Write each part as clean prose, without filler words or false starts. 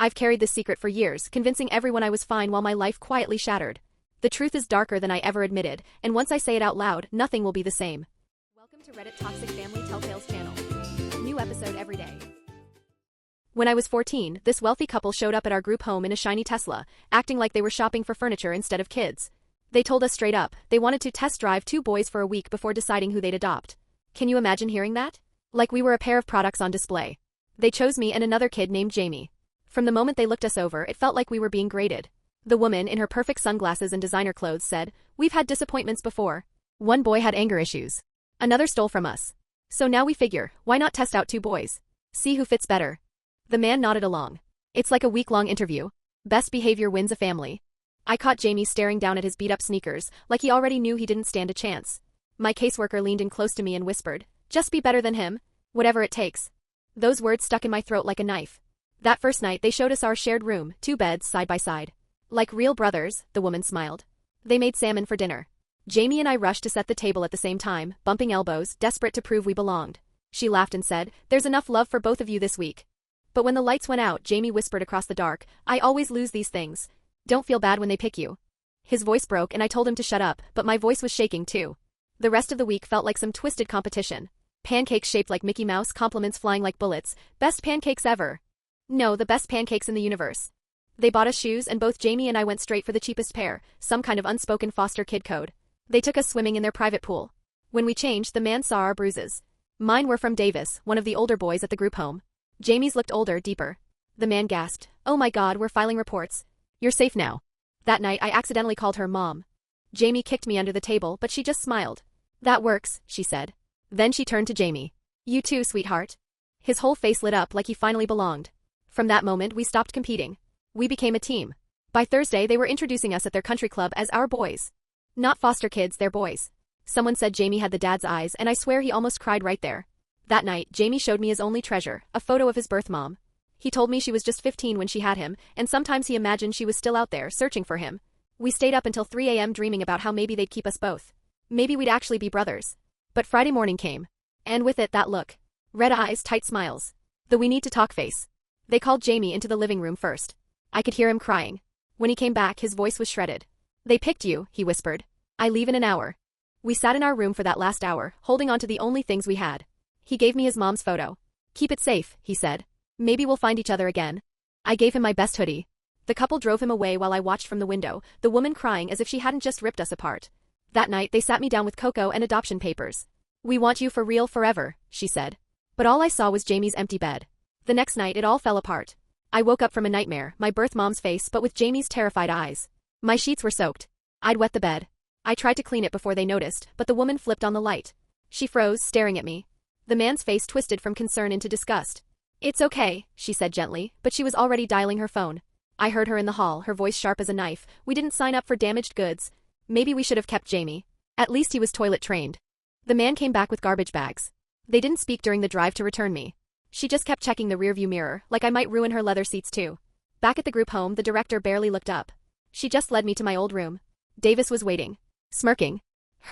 I've carried this secret for years, convincing everyone I was fine while my life quietly shattered. The truth is darker than I ever admitted, and once I say it out loud, nothing will be the same. Welcome to Reddit Toxic Family Telltales channel. New episode every day. When I was 14, this wealthy couple showed up at our group home in a shiny Tesla, acting like they were shopping for furniture instead of kids. They told us straight up, they wanted to test drive 2 boys for a week before deciding who they'd adopt. Can you imagine hearing that? Like we were a pair of products on display. They chose me and another kid named Jamie. From the moment they looked us over, it felt like we were being graded. The woman, in her perfect sunglasses and designer clothes, said, "We've had disappointments before. One boy had anger issues. Another stole from us. So now we figure, why not test out 2 boys? See who fits better." The man nodded along. It's like a week-long interview. Best behavior wins a family. I caught Jamie staring down at his beat-up sneakers, like he already knew he didn't stand a chance. My caseworker leaned in close to me and whispered, "Just be better than him. Whatever it takes." Those words stuck in my throat like a knife. That first night, they showed us our shared room, 2 beds side by side. Like real brothers, the woman smiled. They made salmon for dinner. Jamie and I rushed to set the table at the same time, bumping elbows, desperate to prove we belonged. She laughed and said, "There's enough love for both of you this week." But when the lights went out, Jamie whispered across the dark, "I always lose these things. Don't feel bad when they pick you." His voice broke and I told him to shut up, but my voice was shaking too. The rest of the week felt like some twisted competition. Pancakes shaped like Mickey Mouse, compliments flying like bullets, best pancakes ever. No, the best pancakes in the universe. They bought us shoes and both Jamie and I went straight for the cheapest pair, some kind of unspoken foster kid code. They took us swimming in their private pool. When we changed, the man saw our bruises. Mine were from Davis, one of the older boys at the group home. Jamie's looked older, deeper. The man gasped, "Oh my God, we're filing reports. You're safe now." That night, I accidentally called her Mom. Jamie kicked me under the table, but she just smiled. "That works," she said. Then she turned to Jamie. "You too, sweetheart." His whole face lit up like he finally belonged. From that moment, we stopped competing. We became a team. By Thursday, they were introducing us at their country club as our boys. Not foster kids, they're boys. Someone said Jamie had the dad's eyes, and I swear he almost cried right there. That night, Jamie showed me his only treasure, a photo of his birth mom. He told me she was just 15 when she had him, and sometimes he imagined she was still out there, searching for him. We stayed up until 3 a.m. dreaming about how maybe they'd keep us both. Maybe we'd actually be brothers. But Friday morning came. And with it, that look. Red eyes, tight smiles. The "we need to talk" face. They called Jamie into the living room first. I could hear him crying. When he came back, his voice was shredded. "They picked you," he whispered. "I leave in an hour." We sat in our room for that last hour, holding on to the only things we had. He gave me his mom's photo. "Keep it safe," he said. "Maybe we'll find each other again." I gave him my best hoodie. The couple drove him away while I watched from the window, the woman crying as if she hadn't just ripped us apart. That night, they sat me down with cocoa and adoption papers. "We want you for real forever," she said. But all I saw was Jamie's empty bed. The next night, it all fell apart. I woke up from a nightmare, my birth mom's face but with Jamie's terrified eyes. My sheets were soaked. I'd wet the bed. I tried to clean it before they noticed, but the woman flipped on the light. She froze, staring at me. The man's face twisted from concern into disgust. "It's okay," she said gently, but she was already dialing her phone. I heard her in the hall, her voice sharp as a knife. "We didn't sign up for damaged goods. Maybe we should have kept Jamie. At least he was toilet trained." The man came back with garbage bags. They didn't speak during the drive to return me. She just kept checking the rearview mirror, like I might ruin her leather seats too. Back at the group home, the director barely looked up. She just led me to my old room. Davis was waiting. Smirking.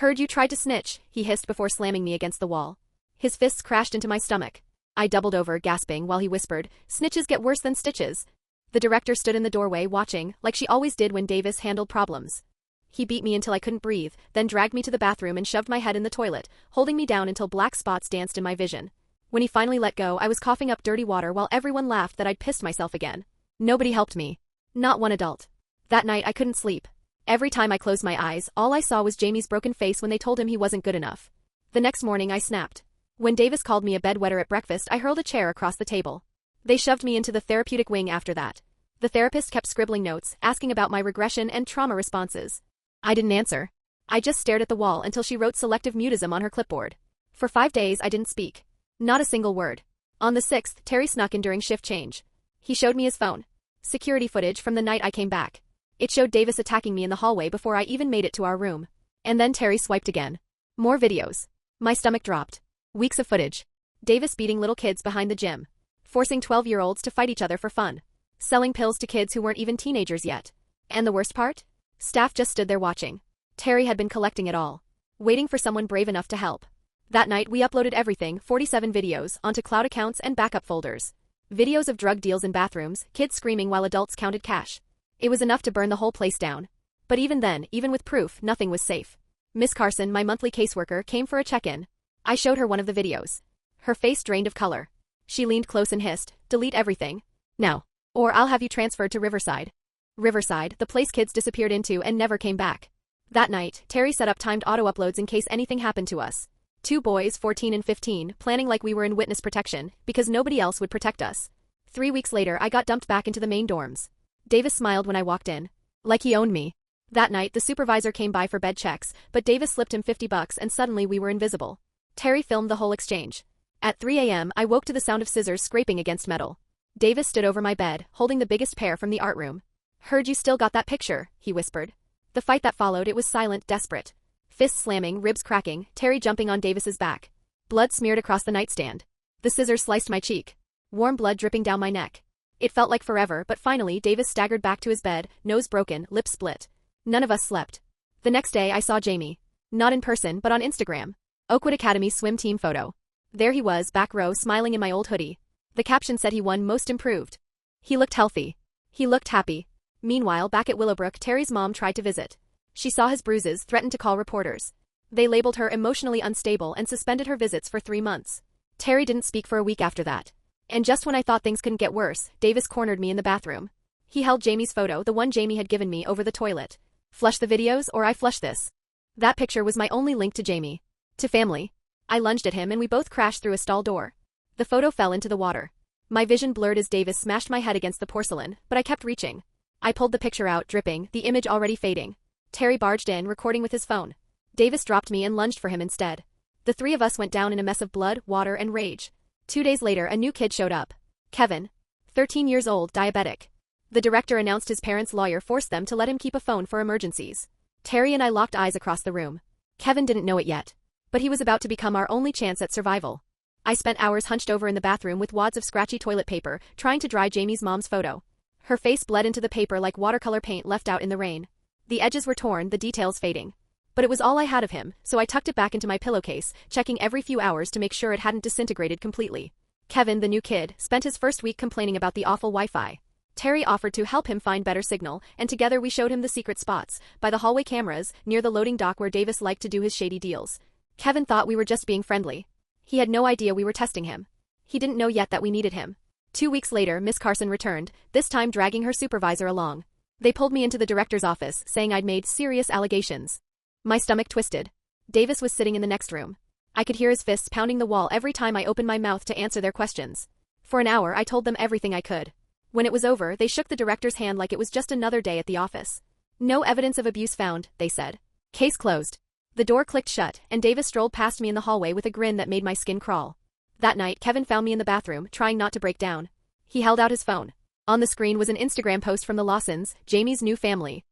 "Heard you tried to snitch," he hissed before slamming me against the wall. His fists crashed into my stomach. I doubled over, gasping, while he whispered, "Snitches get worse than stitches." The director stood in the doorway watching, like she always did when Davis handled problems. He beat me until I couldn't breathe, then dragged me to the bathroom and shoved my head in the toilet, holding me down until black spots danced in my vision. When he finally let go, I was coughing up dirty water while everyone laughed that I'd pissed myself again. Nobody helped me. Not one adult. That night, I couldn't sleep. Every time I closed my eyes, all I saw was Jamie's broken face when they told him he wasn't good enough. The next morning, I snapped. When Davis called me a bedwetter at breakfast, I hurled a chair across the table. They shoved me into the therapeutic wing after that. The therapist kept scribbling notes, asking about my regression and trauma responses. I didn't answer. I just stared at the wall until she wrote selective mutism on her clipboard. For 5 days, I didn't speak. Not a single word. On the 6th, Terry snuck in during shift change. He showed me his phone. Security footage from the night I came back. It showed Davis attacking me in the hallway before I even made it to our room. And then Terry swiped again. More videos. My stomach dropped. Weeks of footage. Davis beating little kids behind the gym. Forcing 12-year-olds to fight each other for fun. Selling pills to kids who weren't even teenagers yet. And the worst part? Staff just stood there watching. Terry had been collecting it all. Waiting for someone brave enough to help. That night, we uploaded everything, 47 videos, onto cloud accounts and backup folders. Videos of drug deals in bathrooms, kids screaming while adults counted cash. It was enough to burn the whole place down. But even then, even with proof, nothing was safe. Miss Carson, my monthly caseworker, came for a check-in. I showed her one of the videos. Her face drained of color. She leaned close and hissed, "Delete everything. Now. Or I'll have you transferred to Riverside." Riverside, the place kids disappeared into and never came back. That night, Terry set up timed auto-uploads in case anything happened to us. 2 boys, 14 and 15, planning like we were in witness protection, because nobody else would protect us. 3 weeks later, I got dumped back into the main dorms. Davis smiled when I walked in. Like he owned me. That night, the supervisor came by for bed checks, but Davis slipped him $50 and suddenly we were invisible. Terry filmed the whole exchange. At 3 a.m., I woke to the sound of scissors scraping against metal. Davis stood over my bed, holding the biggest pair from the art room. "Heard you still got that picture," he whispered. The fight that followed, it was silent, desperate. Fists slamming, ribs cracking, Terry jumping on Davis's back. Blood smeared across the nightstand. The scissors sliced my cheek. Warm blood dripping down my neck. It felt like forever, but finally Davis staggered back to his bed, nose broken, lips split. None of us slept. The next day I saw Jamie. Not in person, but on Instagram. Oakwood Academy swim team photo. There he was, back row, smiling in my old hoodie. The caption said he won Most Improved. He looked healthy. He looked happy. Meanwhile, back at Willowbrook, Terry's mom tried to visit. She saw his bruises, threatened to call reporters. They labeled her emotionally unstable and suspended her visits for 3 months. Terry didn't speak for a week after that. And just when I thought things couldn't get worse, Davis cornered me in the bathroom. He held Jamie's photo, the one Jamie had given me, over the toilet. Flush the videos or I flush this. That picture was my only link to Jamie. To family. I lunged at him and we both crashed through a stall door. The photo fell into the water. My vision blurred as Davis smashed my head against the porcelain, but I kept reaching. I pulled the picture out, dripping, the image already fading. Terry barged in, recording with his phone. Davis dropped me and lunged for him instead. The 3 of us went down in a mess of blood, water, and rage. 2 days later, a new kid showed up. Kevin. 13 years old, diabetic. The director announced his parents' lawyer forced them to let him keep a phone for emergencies. Terry and I locked eyes across the room. Kevin didn't know it yet. But he was about to become our only chance at survival. I spent hours hunched over in the bathroom with wads of scratchy toilet paper, trying to dry Jamie's mom's photo. Her face bled into the paper like watercolor paint left out in the rain. The edges were torn, the details fading. But it was all I had of him, so I tucked it back into my pillowcase, checking every few hours to make sure it hadn't disintegrated completely. Kevin, the new kid, spent his first week complaining about the awful Wi-Fi. Terry offered to help him find better signal, and together we showed him the secret spots, by the hallway cameras, near the loading dock where Davis liked to do his shady deals. Kevin thought we were just being friendly. He had no idea we were testing him. He didn't know yet that we needed him. 2 weeks later, Miss Carson returned, this time dragging her supervisor along. They pulled me into the director's office, saying I'd made serious allegations. My stomach twisted. Davis was sitting in the next room. I could hear his fists pounding the wall every time I opened my mouth to answer their questions. For an hour, I told them everything I could. When it was over, they shook the director's hand like it was just another day at the office. No evidence of abuse found, they said. Case closed. The door clicked shut, and Davis strolled past me in the hallway with a grin that made my skin crawl. That night, Kevin found me in the bathroom, trying not to break down. He held out his phone. On the screen was an Instagram post from the Lawsons, Jamie's new family.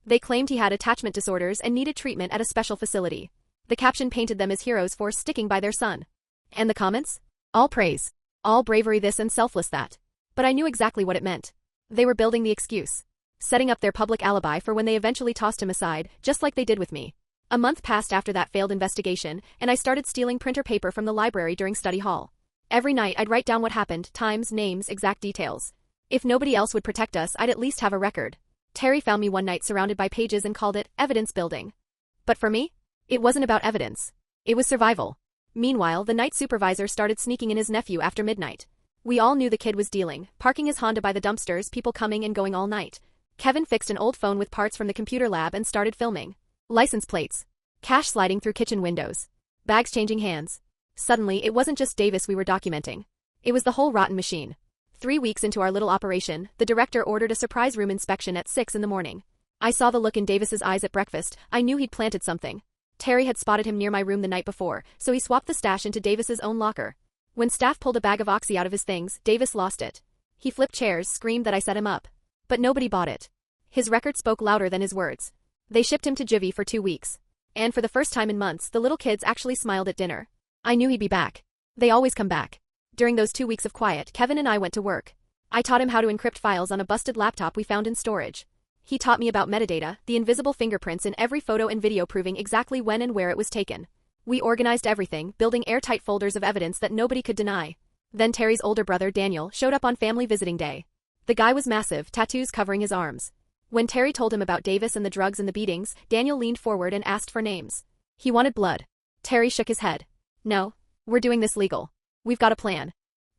They claimed he had attachment disorders and needed treatment at a special facility. The caption painted them as heroes for sticking by their son. And the comments? All praise. All bravery this and selfless that. But I knew exactly what it meant. They were building the excuse. Setting up their public alibi for when they eventually tossed him aside, just like they did with me. A month passed after that failed investigation, and I started stealing printer paper from the library during study hall. Every night I'd write down what happened, times, names, exact details. If nobody else would protect us, I'd at least have a record. Terry found me one night surrounded by pages and called it evidence building. But for me, it wasn't about evidence. It was survival. Meanwhile, the night supervisor started sneaking in his nephew after midnight. We all knew the kid was dealing, parking his Honda by the dumpsters, people coming and going all night. Kevin fixed an old phone with parts from the computer lab and started filming. License plates. Cash sliding through kitchen windows. Bags changing hands. Suddenly, it wasn't just Davis we were documenting. It was the whole rotten machine. 3 weeks into our little operation, the director ordered a surprise room inspection at 6 in the morning. I saw the look in Davis's eyes at breakfast. I knew he'd planted something. Terry had spotted him near my room the night before, so he swapped the stash into Davis's own locker. When staff pulled a bag of Oxy out of his things, Davis lost it. He flipped chairs, screamed that I set him up. But nobody bought it. His record spoke louder than his words. They shipped him to Jivy for 2 weeks. And for the first time in months, the little kids actually smiled at dinner. I knew he'd be back. They always come back. During those 2 weeks of quiet, Kevin and I went to work. I taught him how to encrypt files on a busted laptop we found in storage. He taught me about metadata, the invisible fingerprints in every photo and video proving exactly when and where it was taken. We organized everything, building airtight folders of evidence that nobody could deny. Then Terry's older brother Daniel showed up on family visiting day. The guy was massive, tattoos covering his arms. When Terry told him about Davis and the drugs and the beatings, Daniel leaned forward and asked for names. He wanted blood. Terry shook his head. No, we're doing this legal. We've got a plan.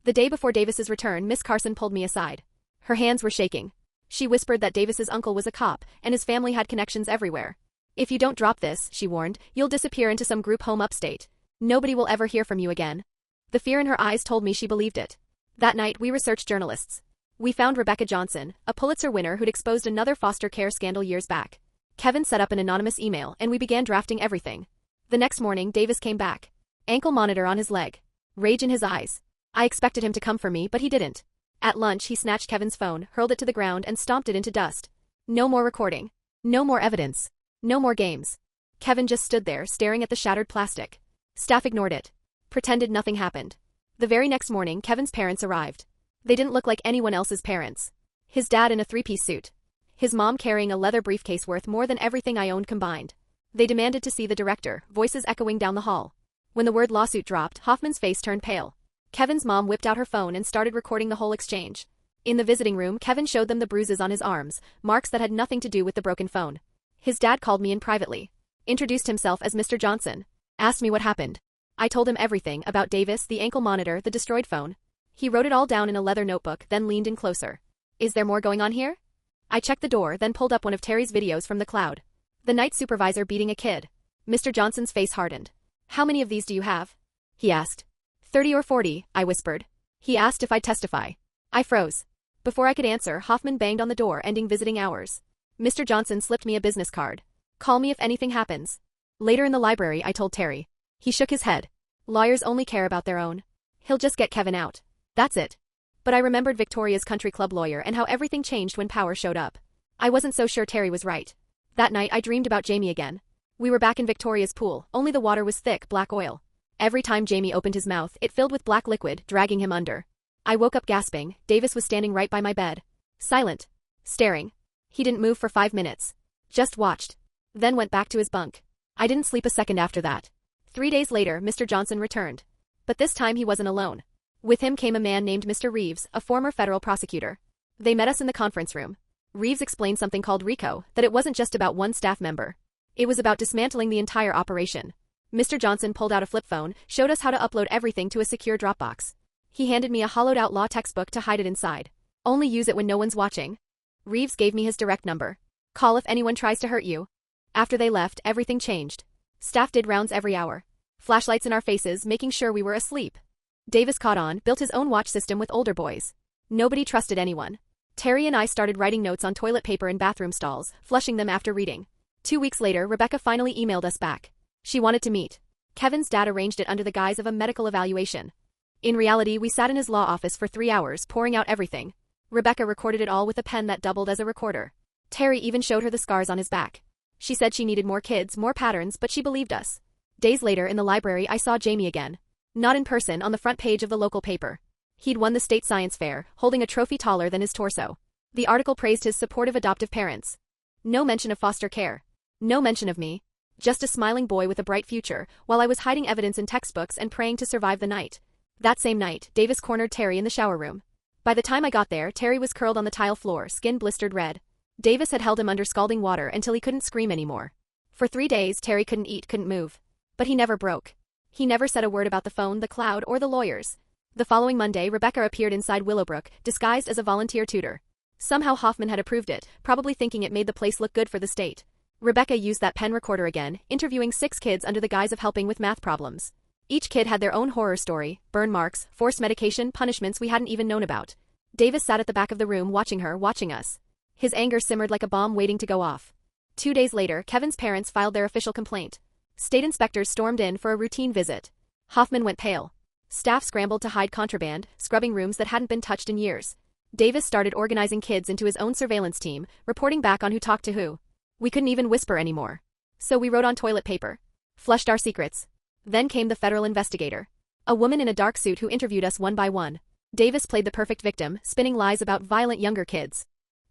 The day before Davis's return, Miss Carson pulled me aside. Her hands were shaking. She whispered that Davis's uncle was a cop, and his family had connections everywhere. If you don't drop this, she warned, you'll disappear into some group home upstate. Nobody will ever hear from you again. The fear in her eyes told me she believed it. That night, we researched journalists. We found Rebecca Johnson, a Pulitzer winner who'd exposed another foster care scandal years back. Kevin set up an anonymous email, and we began drafting everything. The next morning, Davis came back. Ankle monitor on his leg. Rage in his eyes. I expected him to come for me, but he didn't. At lunch, he snatched Kevin's phone, hurled it to the ground, and stomped it into dust. No more recording. No more evidence. No more games. Kevin just stood there, staring at the shattered plastic. Staff ignored it. Pretended nothing happened. The very next morning, Kevin's parents arrived. They didn't look like anyone else's parents. His dad in a three-piece suit. His mom carrying a leather briefcase worth more than everything I owned combined. They demanded to see the director, voices echoing down the hall. When the word lawsuit dropped, Hoffman's face turned pale. Kevin's mom whipped out her phone and started recording the whole exchange. In the visiting room, Kevin showed them the bruises on his arms, marks that had nothing to do with the broken phone. His dad called me in privately. Introduced himself as Mr. Johnson. Asked me what happened. I told him everything about Davis, the ankle monitor, the destroyed phone. He wrote it all down in a leather notebook, then leaned in closer. Is there more going on here? I checked the door, then pulled up one of Terry's videos from the cloud. The night supervisor beating a kid. Mr. Johnson's face hardened. How many of these do you have? He asked. 30 or 40, I whispered. He asked if I'd testify. I froze. Before I could answer, Hoffman banged on the door, ending visiting hours. Mr. Johnson slipped me a business card. Call me if anything happens. Later in the library, I told Terry. He shook his head. Lawyers only care about their own. He'll just get Kevin out. That's it. But I remembered Victoria's country club lawyer and how everything changed when power showed up. I wasn't so sure Terry was right. That night, I dreamed about Jamie again. We were back in Victoria's pool, only the water was thick, black oil. Every time Jamie opened his mouth, it filled with black liquid, dragging him under. I woke up gasping. Davis was standing right by my bed. Silent. Staring. He didn't move for 5 minutes. Just watched. Then went back to his bunk. I didn't sleep a second after that. 3 days later, Mr. Johnson returned. But this time he wasn't alone. With him came a man named Mr. Reeves, a former federal prosecutor. They met us in the conference room. Reeves explained something called RICO, that it wasn't just about one staff member. It was about dismantling the entire operation. Mr. Johnson pulled out a flip phone, showed us how to upload everything to a secure Dropbox. He handed me a hollowed-out law textbook to hide it inside. Only use it when no one's watching. Reeves gave me his direct number. Call if anyone tries to hurt you. After they left, everything changed. Staff did rounds every hour. Flashlights in our faces, making sure we were asleep. Davis caught on, built his own watch system with older boys. Nobody trusted anyone. Terry and I started writing notes on toilet paper in bathroom stalls, flushing them after reading. 2 weeks later, Rebecca finally emailed us back. She wanted to meet. Kevin's dad arranged it under the guise of a medical evaluation. In reality, we sat in his law office for 3 hours, pouring out everything. Rebecca recorded it all with a pen that doubled as a recorder. Terry even showed her the scars on his back. She said she needed more kids, more patterns, but she believed us. Days later, in the library, I saw Jamie again. Not in person, on the front page of the local paper. He'd won the state science fair, holding a trophy taller than his torso. The article praised his supportive adoptive parents. No mention of foster care. No mention of me. Just a smiling boy with a bright future, while I was hiding evidence in textbooks and praying to survive the night. That same night, Davis cornered Terry in the shower room. By the time I got there, Terry was curled on the tile floor, skin blistered red. Davis had held him under scalding water until he couldn't scream anymore. For 3 days, Terry couldn't eat, couldn't move. But he never broke. He never said a word about the phone, the cloud, or the lawyers. The following Monday, Rebecca appeared inside Willowbrook, disguised as a volunteer tutor. Somehow Hoffman had approved it, probably thinking it made the place look good for the state. Rebecca used that pen recorder again, interviewing 6 kids under the guise of helping with math problems. Each kid had their own horror story, burn marks, forced medication, punishments we hadn't even known about. Davis sat at the back of the room watching her, watching us. His anger simmered like a bomb waiting to go off. 2 days later, Kevin's parents filed their official complaint. State inspectors stormed in for a routine visit. Hoffman went pale. Staff scrambled to hide contraband, scrubbing rooms that hadn't been touched in years. Davis started organizing kids into his own surveillance team, reporting back on who talked to who. We couldn't even whisper anymore. So we wrote on toilet paper. Flushed our secrets. Then came the federal investigator. A woman in a dark suit who interviewed us one by one. Davis played the perfect victim, spinning lies about violent younger kids.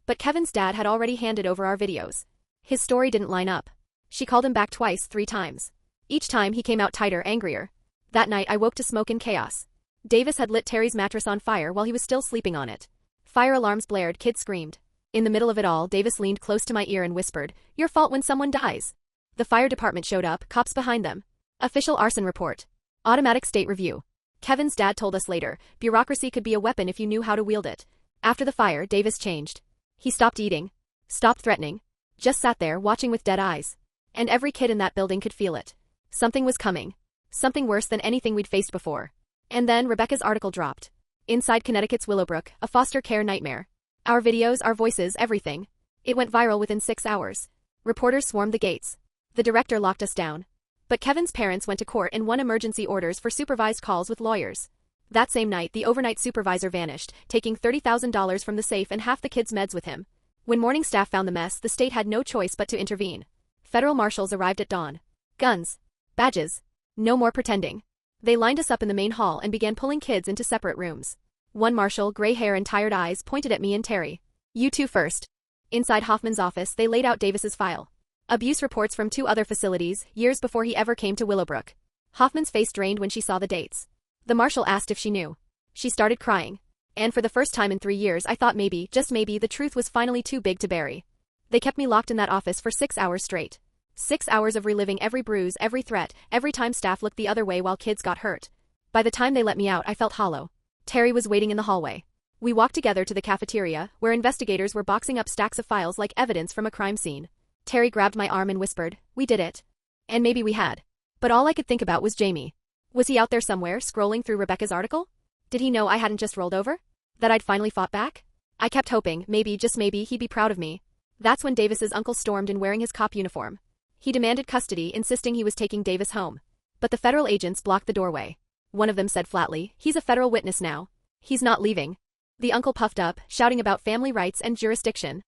But Kevin's dad had already handed over our videos. His story didn't line up. She called him back twice, 3 times. Each time he came out tighter, angrier. That night I woke to smoke and chaos. Davis had lit Terry's mattress on fire while he was still sleeping on it. Fire alarms blared, kids screamed. In the middle of it all, Davis leaned close to my ear and whispered, "Your fault when someone dies." The fire department showed up, cops behind them. Official arson report. Automatic state review. Kevin's dad told us later, bureaucracy could be a weapon if you knew how to wield it. After the fire, Davis changed. He stopped eating. Stopped threatening. Just sat there, watching with dead eyes. And every kid in that building could feel it. Something was coming. Something worse than anything we'd faced before. And then Rebecca's article dropped. Inside Connecticut's Willowbrook, a foster care nightmare. Our videos, our voices, everything. It went viral within 6 hours. Reporters swarmed the gates. The director locked us down. But Kevin's parents went to court and won emergency orders for supervised calls with lawyers. That same night, the overnight supervisor vanished, taking $30,000 from the safe and half the kids' meds with him. When morning staff found the mess, the state had no choice but to intervene. Federal marshals arrived at dawn. Guns. Badges. No more pretending. They lined us up in the main hall and began pulling kids into separate rooms. One marshal, gray hair and tired eyes, pointed at me and Terry. "You two first." Inside Hoffman's office, they laid out Davis's file. Abuse reports from 2 other facilities, years before he ever came to Willowbrook. Hoffman's face drained when she saw the dates. The marshal asked if she knew. She started crying. And for the first time in 3 years, I thought maybe, just maybe, the truth was finally too big to bury. They kept me locked in that office for 6 hours straight. 6 hours of reliving every bruise, every threat, every time staff looked the other way while kids got hurt. By the time they let me out, I felt hollow. Terry was waiting in the hallway. We walked together to the cafeteria, where investigators were boxing up stacks of files like evidence from a crime scene. Terry grabbed my arm and whispered, "We did it." And maybe we had. But all I could think about was Jamie. Was he out there somewhere, scrolling through Rebecca's article? Did he know I hadn't just rolled over? That I'd finally fought back? I kept hoping, maybe, just maybe, he'd be proud of me. That's when Davis's uncle stormed in wearing his cop uniform. He demanded custody, insisting he was taking Davis home. But the federal agents blocked the doorway. One of them said flatly, "He's a federal witness now. He's not leaving." The uncle puffed up, shouting about family rights and jurisdiction.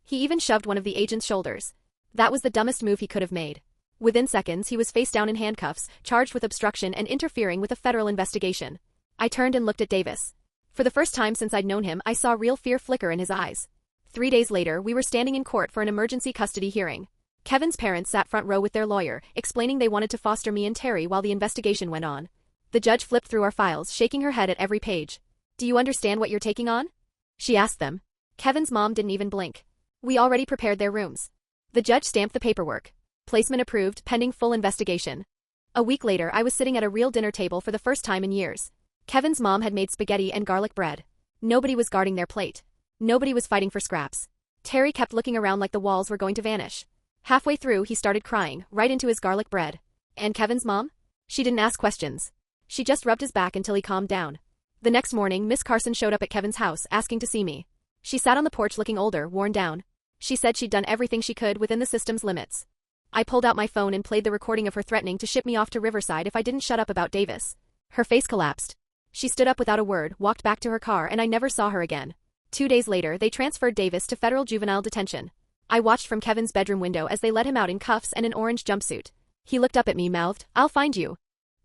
He even shoved one of the agent's shoulders. That was the dumbest move he could have made. Within seconds, he was face down in handcuffs, charged with obstruction and interfering with a federal investigation. I turned and looked at Davis. For the first time since I'd known him, I saw real fear flicker in his eyes. 3 days later, we were standing in court for an emergency custody hearing. Kevin's parents sat front row with their lawyer, explaining they wanted to foster me and Terry while the investigation went on. The judge flipped through our files, shaking her head at every page. "Do you understand what you're taking on?" she asked them. Kevin's mom didn't even blink. "We already prepared their rooms." The judge stamped the paperwork. Placement approved, pending full investigation. A week later, I was sitting at a real dinner table for the first time in years. Kevin's mom had made spaghetti and garlic bread. Nobody was guarding their plate. Nobody was fighting for scraps. Terry kept looking around like the walls were going to vanish. Halfway through, he started crying, right into his garlic bread. And Kevin's mom? She didn't ask questions. She just rubbed his back until he calmed down. The next morning, Miss Carson showed up at Kevin's house, asking to see me. She sat on the porch looking older, worn down. She said she'd done everything she could within the system's limits. I pulled out my phone and played the recording of her threatening to ship me off to Riverside if I didn't shut up about Davis. Her face collapsed. She stood up without a word, walked back to her car, and I never saw her again. 2 days later, they transferred Davis to federal juvenile detention. I watched from Kevin's bedroom window as they let him out in cuffs and an orange jumpsuit. He looked up at me, mouthed, "I'll find you."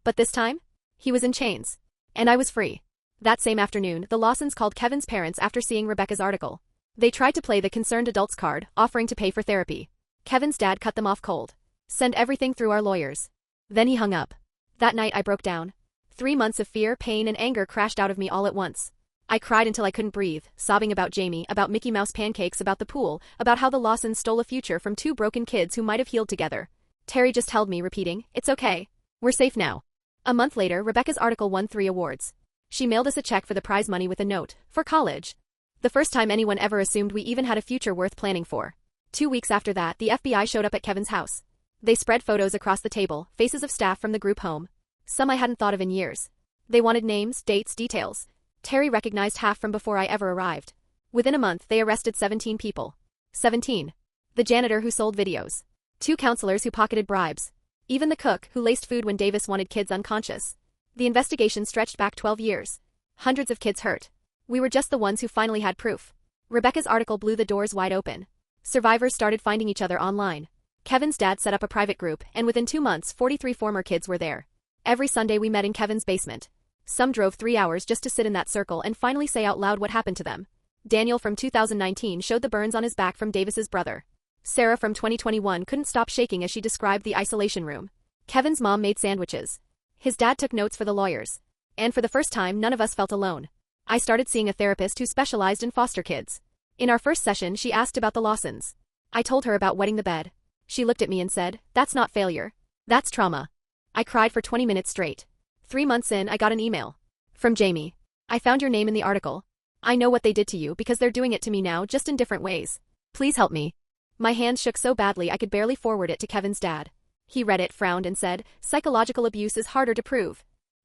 But this time, he was in chains. And I was free. That same afternoon, the Lawsons called Kevin's parents after seeing Rebecca's article. They tried to play the concerned adults card, offering to pay for therapy. Kevin's dad cut them off cold. "Send everything through our lawyers." Then he hung up. That night I broke down. 3 months of fear, pain, and anger crashed out of me all at once. I cried until I couldn't breathe, sobbing about Jamie, about Mickey Mouse pancakes, about the pool, about how the Lawsons stole a future from 2 broken kids who might have healed together. Terry just held me, repeating, "It's okay. We're safe now." A month later, Rebecca's article won 3 awards. She mailed us a check for the prize money with a note, "For college." The first time anyone ever assumed we even had a future worth planning for. 2 weeks after that, the FBI showed up at Kevin's house. They spread photos across the table, faces of staff from the group home. Some I hadn't thought of in years. They wanted names, dates, details. Terry recognized half from before I ever arrived. Within a month, they arrested 17 people. 17. The janitor who sold videos. 2 counselors who pocketed bribes. Even the cook who laced food when Davis wanted kids unconscious. The investigation stretched back 12 years. Hundreds of kids hurt. We were just the ones who finally had proof. Rebecca's article blew the doors wide open. Survivors started finding each other online. Kevin's dad set up a private group, and within 2 months, 43 former kids were there. Every Sunday we met in Kevin's basement. Some drove 3 hours just to sit in that circle and finally say out loud what happened to them. Daniel from 2019 showed the burns on his back from Davis's brother. Sarah from 2021 couldn't stop shaking as she described the isolation room. Kevin's mom made sandwiches. His dad took notes for the lawyers. And for the first time, none of us felt alone. I started seeing a therapist who specialized in foster kids. In our first session, she asked about the Lawsons. I told her about wetting the bed. She looked at me and said, "That's not failure. That's trauma." I cried for 20 minutes straight. 3 months in, I got an email. From Jamie. "I found your name in the article. I know what they did to you because they're doing it to me now, just in different ways. Please help me." My hands shook so badly I could barely forward it to Kevin's dad. He read it, frowned, and said, "Psychological abuse is harder to prove."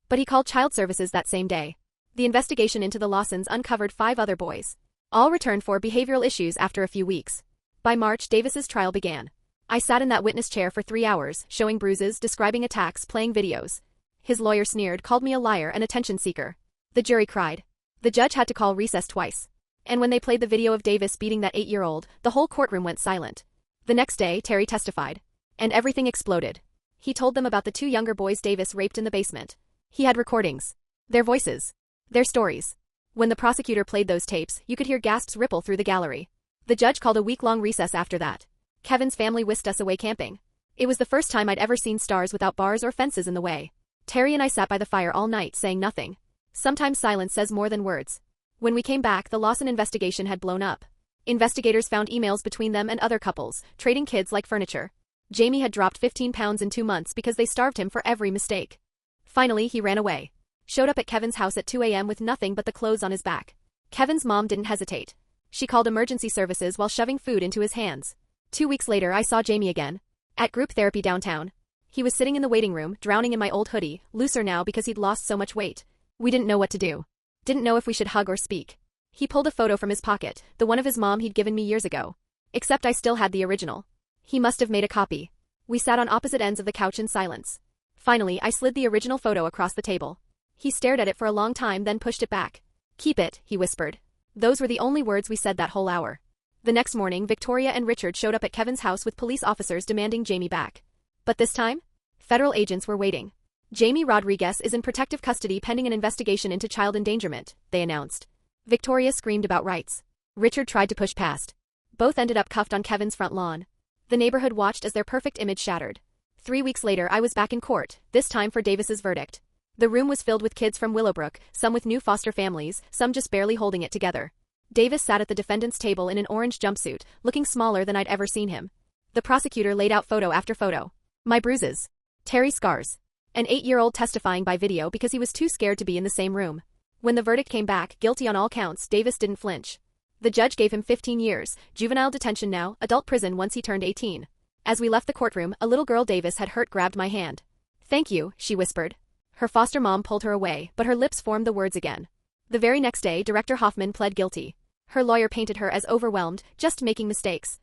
But he called child services that same day. The investigation into the Lawsons uncovered 5 other boys. All returned for behavioral issues after a few weeks. By March, Davis's trial began. I sat in that witness chair for 3 hours, showing bruises, describing attacks, playing videos. His lawyer sneered, called me a liar and attention seeker. The jury cried. The judge had to call recess twice. And when they played the video of Davis beating that 8-year-old, the whole courtroom went silent. The next day, Terry testified. And everything exploded. He told them about the 2 younger boys Davis raped in the basement. He had recordings. Their voices. Their stories. When the prosecutor played those tapes, you could hear gasps ripple through the gallery. The judge called a week-long recess after that. Kevin's family whisked us away camping. It was the first time I'd ever seen stars without bars or fences in the way. Terry and I sat by the fire all night saying nothing. Sometimes silence says more than words. When we came back, the Lawson investigation had blown up. Investigators found emails between them and other couples, trading kids like furniture. Jamie had dropped 15 pounds in 2 months because they starved him for every mistake. Finally, he ran away. Showed up at Kevin's house at 2 a.m. with nothing but the clothes on his back. Kevin's mom didn't hesitate. She called emergency services while shoving food into his hands. 2 weeks later, I saw Jamie again. At group therapy downtown. He was sitting in the waiting room, drowning in my old hoodie, looser now because he'd lost so much weight. We didn't know what to do. Didn't know if we should hug or speak. He pulled a photo from his pocket, the one of his mom he'd given me years ago. Except I still had the original. He must have made a copy. We sat on opposite ends of the couch in silence. Finally, I slid the original photo across the table. He stared at it for a long time, then pushed it back. "Keep it," he whispered. Those were the only words we said that whole hour. The next morning, Victoria and Richard showed up at Kevin's house with police officers demanding Jamie back. But this time, federal agents were waiting. "Jamie Rodriguez is in protective custody pending an investigation into child endangerment," they announced. Victoria screamed about rights. Richard tried to push past. Both ended up cuffed on Kevin's front lawn. The neighborhood watched as their perfect image shattered. 3 weeks later, I was back in court, this time for Davis's verdict. The room was filled with kids from Willowbrook, some with new foster families, some just barely holding it together. Davis sat at the defendant's table in an orange jumpsuit, looking smaller than I'd ever seen him. The prosecutor laid out photo after photo. My bruises. Terry's scars. An 8-year-old testifying by video because he was too scared to be in the same room. When the verdict came back, guilty on all counts, Davis didn't flinch. The judge gave him 15 years, juvenile detention now, adult prison once he turned 18. As we left the courtroom, a little girl Davis had hurt grabbed my hand. "Thank you," she whispered. Her foster mom pulled her away, but her lips formed the words again. The very next day, Director Hoffman pled guilty. Her lawyer painted her as overwhelmed, just making mistakes.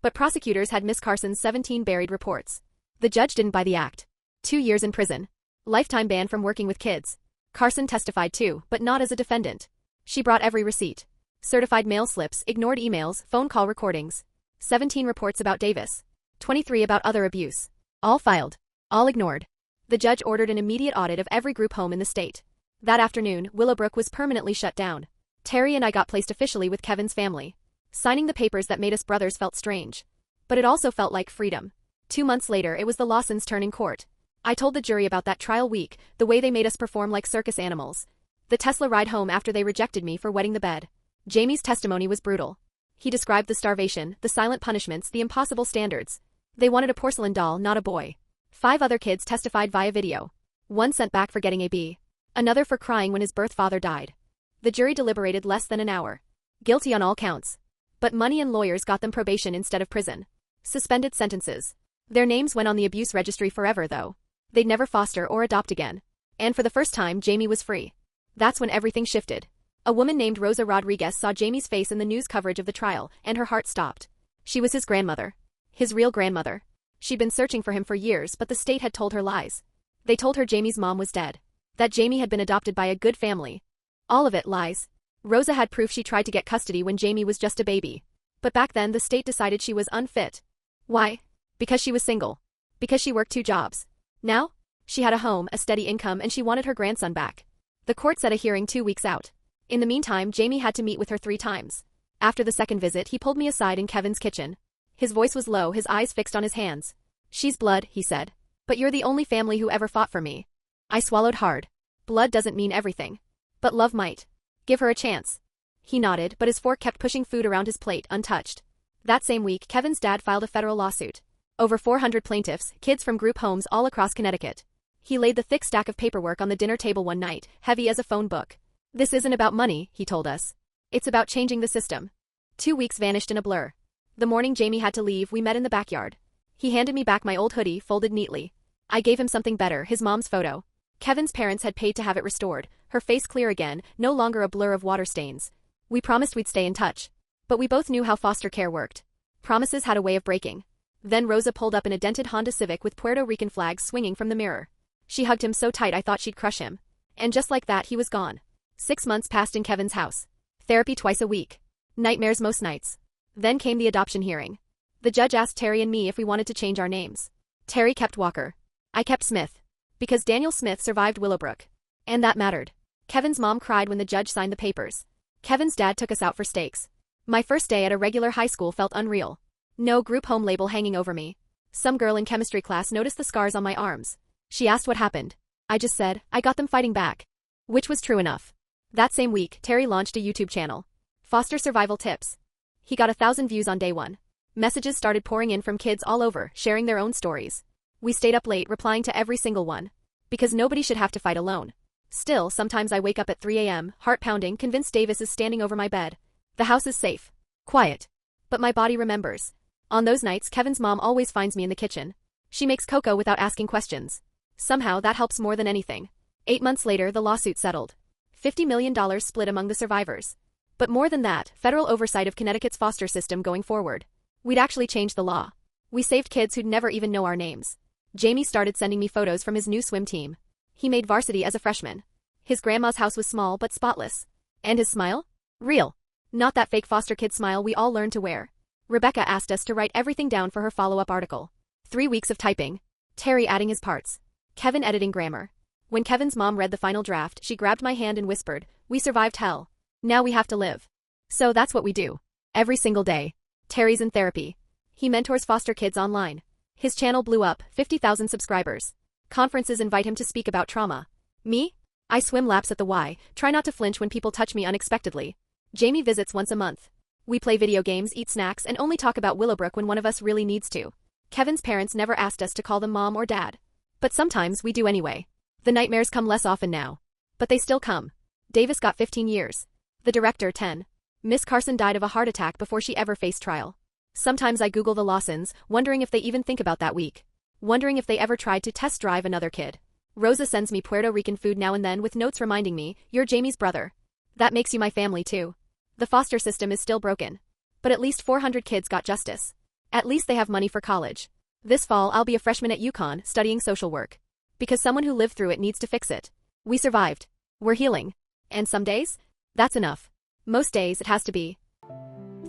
But prosecutors had Miss Carson's 17 buried reports. The judge didn't buy the act. 2 years in prison. Lifetime ban from working with kids. Carson testified too, but not as a defendant. She brought every receipt. Certified mail slips, ignored emails, phone call recordings. 17 reports about Davis. 23 about other abuse. All filed. All ignored. The judge ordered an immediate audit of every group home in the state. That afternoon, Willowbrook was permanently shut down. Terry and I got placed officially with Kevin's family. Signing the papers that made us brothers felt strange. But it also felt like freedom. 2 months later, it was the Lawsons' turn in court. I told the jury about that trial week, the way they made us perform like circus animals. The Tesla ride home after they rejected me for wetting the bed. Jamie's testimony was brutal. He described the starvation, the silent punishments, the impossible standards. They wanted a porcelain doll, not a boy. 5 other kids testified via video. One sent back for getting a B. Another for crying when his birth father died. The jury deliberated less than an hour. Guilty on all counts. But money and lawyers got them probation instead of prison. Suspended sentences. Their names went on the abuse registry forever, though. They'd never foster or adopt again. And for the first time, Jamie was free. That's when everything shifted. A woman named Rosa Rodriguez saw Jamie's face in the news coverage of the trial, and her heart stopped. She was his grandmother. His real grandmother. She'd been searching for him for years, but the state had told her lies. They told her Jamie's mom was dead. That Jamie had been adopted by a good family. All of it lies. Rosa had proof she tried to get custody when Jamie was just a baby. But back then the state decided she was unfit. Why? Because she was single. Because she worked 2 jobs. Now? She had a home, a steady income, and she wanted her grandson back. The court set a hearing 2 weeks out. In the meantime, Jamie had to meet with her 3 times. After the second visit, he pulled me aside in Kevin's kitchen. His voice was low, his eyes fixed on his hands. "She's blood," he said. "But you're the only family who ever fought for me." I swallowed hard. Blood doesn't mean everything. But love might. Give her a chance. He nodded, but his fork kept pushing food around his plate, untouched. That same week, Kevin's dad filed a federal lawsuit. Over 400 plaintiffs, kids from group homes all across Connecticut. He laid the thick stack of paperwork on the dinner table one night, heavy as a phone book. This isn't about money, he told us. It's about changing the system. 2 weeks vanished in a blur. The morning Jamie had to leave, we met in the backyard. He handed me back my old hoodie, folded neatly. I gave him something better, his mom's photo. Kevin's parents had paid to have it restored, her face clear again, no longer a blur of water stains. We promised we'd stay in touch. But we both knew how foster care worked. Promises had a way of breaking. Then Rosa pulled up in a dented Honda Civic with Puerto Rican flags swinging from the mirror. She hugged him so tight I thought she'd crush him. And just like that, he was gone. 6 months passed in Kevin's house. Therapy twice a week. Nightmares most nights. Then came the adoption hearing. The judge asked Terry and me if we wanted to change our names. Terry kept Walker. I kept Smith. Because Daniel Smith survived Willowbrook. And that mattered. Kevin's mom cried when the judge signed the papers. Kevin's dad took us out for steaks. My first day at a regular high school felt unreal. No group home label hanging over me. Some girl in chemistry class noticed the scars on my arms. She asked what happened. I just said, I got them fighting back. Which was true enough. That same week, Terry launched a YouTube channel. Foster Survival Tips. He got 1,000 views on day one. Messages started pouring in from kids all over, sharing their own stories. We stayed up late replying to every single one. Because nobody should have to fight alone. Still, sometimes I wake up at 3 a.m., heart pounding, convinced Davis is standing over my bed. The house is safe. Quiet. But my body remembers. On those nights, Kevin's mom always finds me in the kitchen. She makes cocoa without asking questions. Somehow that helps more than anything. 8 months later, the lawsuit settled. $50 million split among the survivors. But more than that, federal oversight of Connecticut's foster system going forward. We'd actually changed the law. We saved kids who'd never even know our names. Jamie started sending me photos from his new swim team. He made varsity as a freshman. His grandma's house was small but spotless. And his smile? Real. Not that fake foster kid smile we all learned to wear. Rebecca asked us to write everything down for her follow-up article. 3 weeks of typing. Terry adding his parts. Kevin editing grammar. When Kevin's mom read the final draft, she grabbed my hand and whispered, "We survived hell. Now we have to live." So that's what we do. Every single day. Terry's in therapy. He mentors foster kids online. His channel blew up, 50,000 subscribers. Conferences invite him to speak about trauma. Me? I swim laps at the Y, try not to flinch when people touch me unexpectedly. Jamie visits once a month. We play video games, eat snacks, and only talk about Willowbrook when one of us really needs to. Kevin's parents never asked us to call them mom or dad. But sometimes we do anyway. The nightmares come less often now. But they still come. Davis got 15 years. The director 10. Miss Carson died of a heart attack before she ever faced trial. Sometimes I Google the Lawsons, wondering if they even think about that week. Wondering if they ever tried to test drive another kid. Rosa sends me Puerto Rican food now and then with notes reminding me, "You're Jamie's brother." That makes you my family too. The foster system is still broken. But at least 400 kids got justice. At least they have money for college. This fall I'll be a freshman at UConn studying social work. Because someone who lived through it needs to fix it. We survived. We're healing. And some days? That's enough. Most days it has to be.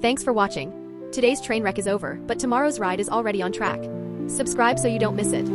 Thanks for watching. Today's train wreck is over, but tomorrow's ride is already on track. Subscribe so you don't miss it.